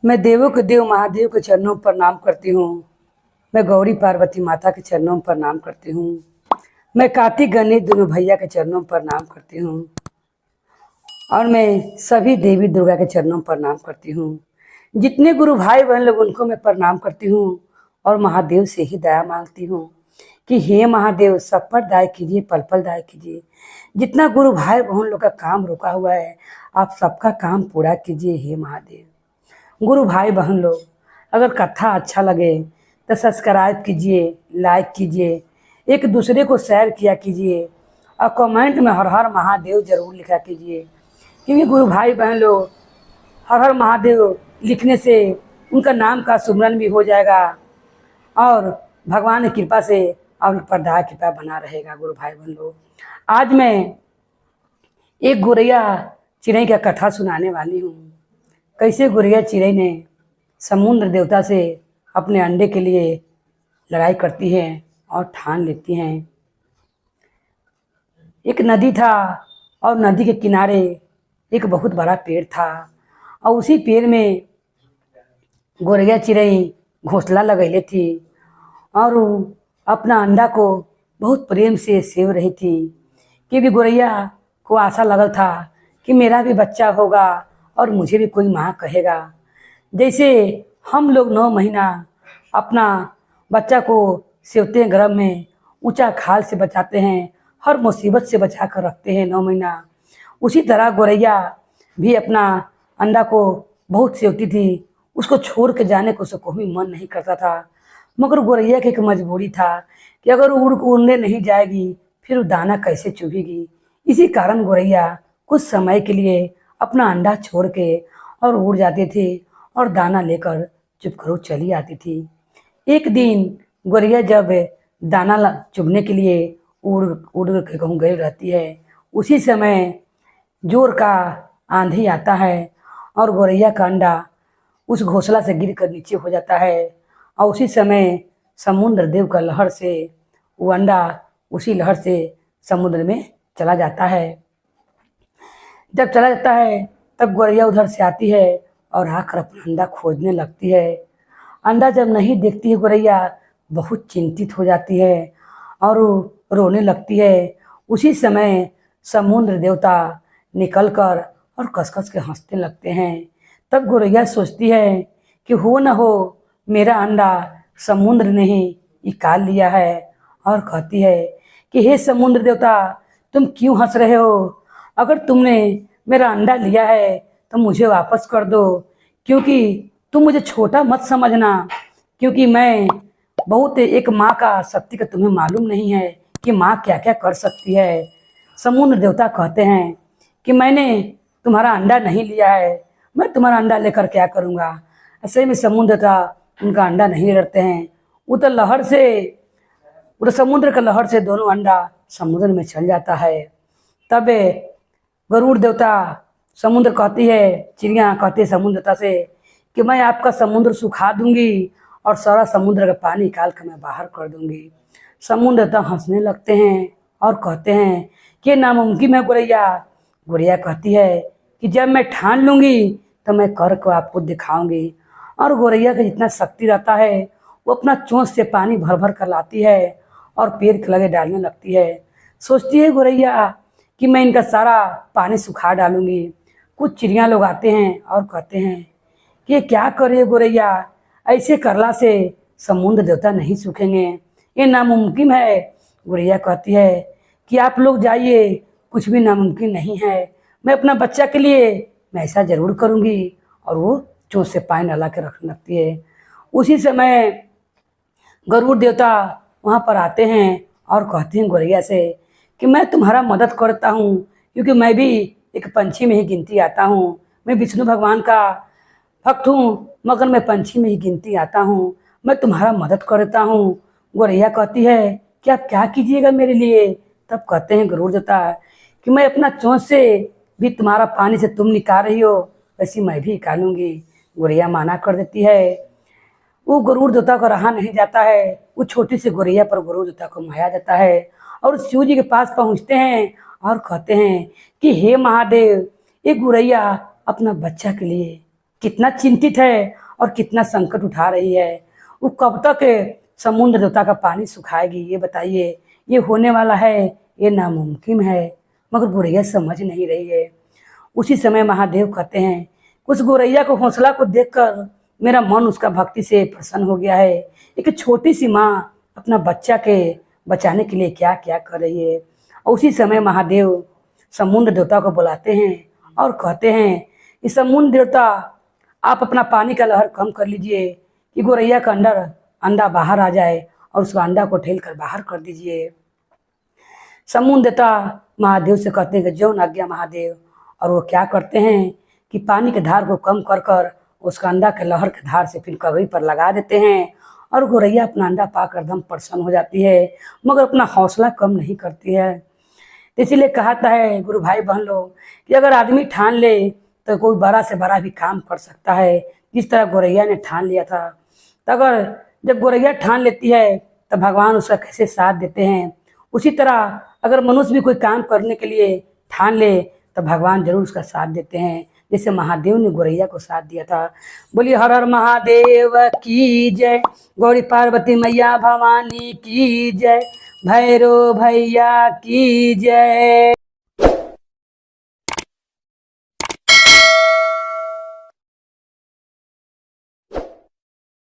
मैं देवों के देव महादेव के चरणों पर प्रणाम करती हूँ। मैं गौरी पार्वती माता के चरणों पर प्रणाम करती हूँ। मैं कार्तिक गणेश दोनों भैया के चरणों पर प्रणाम करती हूँ। और मैं सभी देवी दुर्गा के चरणों पर प्रणाम करती हूँ। जितने गुरु भाई बहन लोग उनको मैं प्रणाम करती हूँ और महादेव से ही दया मांगती हूँ कि हे महादेव सब पर दया कीजिए, पल पल दया कीजिए। जितना गुरु भाई बहन लोग का काम रुका हुआ है, आप सबका काम पूरा कीजिए हे महादेव। गुरु भाई बहन लोग, अगर कथा अच्छा लगे तो सब्सक्राइब कीजिए, लाइक कीजिए, एक दूसरे को शेयर किया कीजिए और कमेंट में हर हर महादेव जरूर लिखा कीजिए। क्योंकि गुरु भाई बहन लोग हर हर महादेव लिखने से उनका नाम का सुमरन भी हो जाएगा और भगवान की कृपा से और पर दया कृपा बना रहेगा। गुरु भाई बहन लोग, आज मैं एक गोरैया चिड़ै का कथा सुनाने वाली हूँ। कैसे गोरैया चिड़ै ने समुद्र देवता से अपने अंडे के लिए लड़ाई करती है और ठान लेती हैं। एक नदी था और नदी के किनारे एक बहुत बड़ा पेड़ था और उसी पेड़ में गोरैया चिड़ै घोंसला लगैले थी और वो अपना अंडा को बहुत प्रेम से सेव रही थी। क्योंकि गोरैया को आशा लगल था कि मेरा भी बच्चा होगा और मुझे भी कोई माँ कहेगा। जैसे हम लोग 9 महीना अपना बच्चा को सेवते हैं, गर्भ में ऊंचा खाल से बचाते हैं, हर मुसीबत से बचा कर रखते हैं 9 महीना, उसी तरह गोरैया भी अपना अंडा को बहुत सेवती थी। उसको छोड़ के जाने को उसको भी मन नहीं करता था। मगर गोरैया की एक मजबूरी था कि अगर उड़ने नहीं जाएगी फिर वो दाना कैसे चुभेगी। इसी कारण गोरैया कुछ समय के लिए अपना अंडा छोड़ के और उड़ जाते थे और दाना लेकर चुपकर चली आती थी। एक दिन गोरैया जब दाना चुभने के लिए उड़ उड़ के कहूँ गई रहती है, उसी समय जोर का आंधी आता है और गोरैया का अंडा उस घोंसला से गिरकर नीचे हो जाता है और उसी समय समुद्र देव का लहर से वो अंडा उसी लहर से समुद्र में चला जाता है। जब चला जाता है तब गोरैया उधर से आती है और आकर अपना अंडा खोजने लगती है। अंडा जब नहीं देखती है गोरैया बहुत चिंतित हो जाती है और वो रोने लगती है। उसी समय समुद्र देवता निकल कर और कस कस के हंसने लगते हैं। तब गोरैया सोचती है कि हो न हो मेरा अंडा समुद्र ने ही निकाल लिया है और कहती है कि हे समुद्र देवता, तुम क्यों हंस रहे हो? अगर तुमने मेरा अंडा लिया है तो मुझे वापस कर दो, क्योंकि तुम मुझे छोटा मत समझना। क्योंकि मैं बहुत एक माँ का शक्ति का तुम्हें मालूम नहीं है कि माँ क्या क्या कर सकती है। समुद्र देवता कहते हैं कि मैंने तुम्हारा अंडा नहीं लिया है, मैं तुम्हारा अंडा लेकर क्या करूँगा। ऐसे में समुद्र देवता उनका अंडा नहीं लड़ते हैं। वो तो लहर से, वो समुद्र का लहर से दोनों अंडा समुद्र में चल जाता है। तब गरुड़ देवता समुद्र कहती है, चिड़िया कहती है समुद्र देवता से कि मैं आपका समुद्र सुखा दूंगी और सारा समुद्र का पानी निकाल कर मैं बाहर कर दूंगी। समुद्र देवता हंसने लगते हैं और कहते हैं कि नामुमकिन है गोरैया। गोरैया कहती है कि जब मैं ठान लूंगी तो मैं कर को आपको दिखाऊंगी। और गोरैया का जितना शक्ति रहता है वो अपना चोंच से पानी भर भर कर लाती है और पेड़ के लगे डालने लगती है। सोचती है गोरैया कि मैं इनका सारा पानी सुखा डालूंगी। कुछ चिड़िया लोग आते हैं और कहते हैं कि ये क्या करे गोरैया, ऐसे करला से समुद्र देवता नहीं सूखेंगे, ये नामुमकिन है। गोरैया कहती है कि आप लोग जाइए, कुछ भी नामुमकिन नहीं है, मैं अपना बच्चा के लिए मैं ऐसा जरूर करूँगी। और वो चोंच से पानी डाला के रखने लगती है। उसी समय गरुड़ देवता वहाँ पर आते हैं और कहते हैं गोरैया से कि मैं तुम्हारा मदद करता हूँ, क्योंकि मैं भी एक पंछी में ही गिनती आता हूँ। मैं विष्णु भगवान का भक्त हूँ मगर मैं पंछी में ही गिनती आता हूँ, मैं तुम्हारा मदद करता हूँ। गोरैया कहती है कि आप क्या कीजिएगा मेरे लिए? तब कहते हैं गरुड़ देवता कि मैं अपना चोंच से भी तुम्हारा पानी से तुम निकाल रही हो वैसे मैं भी निकालूंगी। गोरैया माना कर देती है। वो गरुड़ देवता को रहा नहीं जाता है। वो छोटी सी गोरैया पर गरुड़ देवता को माया जाता है और शिव जी के पास पहुँचते हैं और कहते हैं कि हे महादेव, ये गोरैया अपना बच्चा के लिए कितना चिंतित है और कितना संकट उठा रही है। वो कब तक समुद्र देवता का पानी सुखाएगी, ये बताइए। ये होने वाला है, ये नामुमकिन है। मगर गोरैया समझ नहीं रही है। उसी समय महादेव कहते हैं, उस गोरैया को हौसला को देखकर मेरा मन उसका भक्ति से प्रसन्न हो गया है। एक छोटी सी माँ अपना बच्चा के बचाने के लिए क्या क्या कर रही है। और उसी समय महादेव समुद्र देवता को बुलाते हैं और कहते हैं कि समुद्र देवता, आप अपना पानी का लहर कम कर लीजिए कि गोरैया का अंडा बाहर आ जाए और उसका अंडा को ठेल कर बाहर कर दीजिए। समुद्र देवता महादेव से कहते हैं कि जौन आज्ञा महादेव। और वो क्या करते हैं कि पानी के धार को कम कर कर उसका अंडा के लहर के धार से फिर कगई पर लगा देते हैं। और गोरैया अपना अंडा पाकर एकदम प्रसन्न हो जाती है, मगर अपना हौसला कम नहीं करती है। इसीलिए कहता है गुरु भाई बहन लोग कि अगर आदमी ठान ले तो कोई बड़ा से बड़ा भी काम कर सकता है। जिस तरह गोरैया ने ठान लिया था, तो अगर जब गोरैया ठान लेती है तो भगवान उसका कैसे साथ देते हैं। उसी तरह अगर मनुष्य भी कोई काम करने के लिए ठान ले तो भगवान जरूर उसका साथ देते हैं, जैसे महादेव ने गोरैया को साथ दिया था। बोलिए हर हर महादेव की जय, गौरी पार्वती मैया भवानी की जय, भैरव भैया की जय।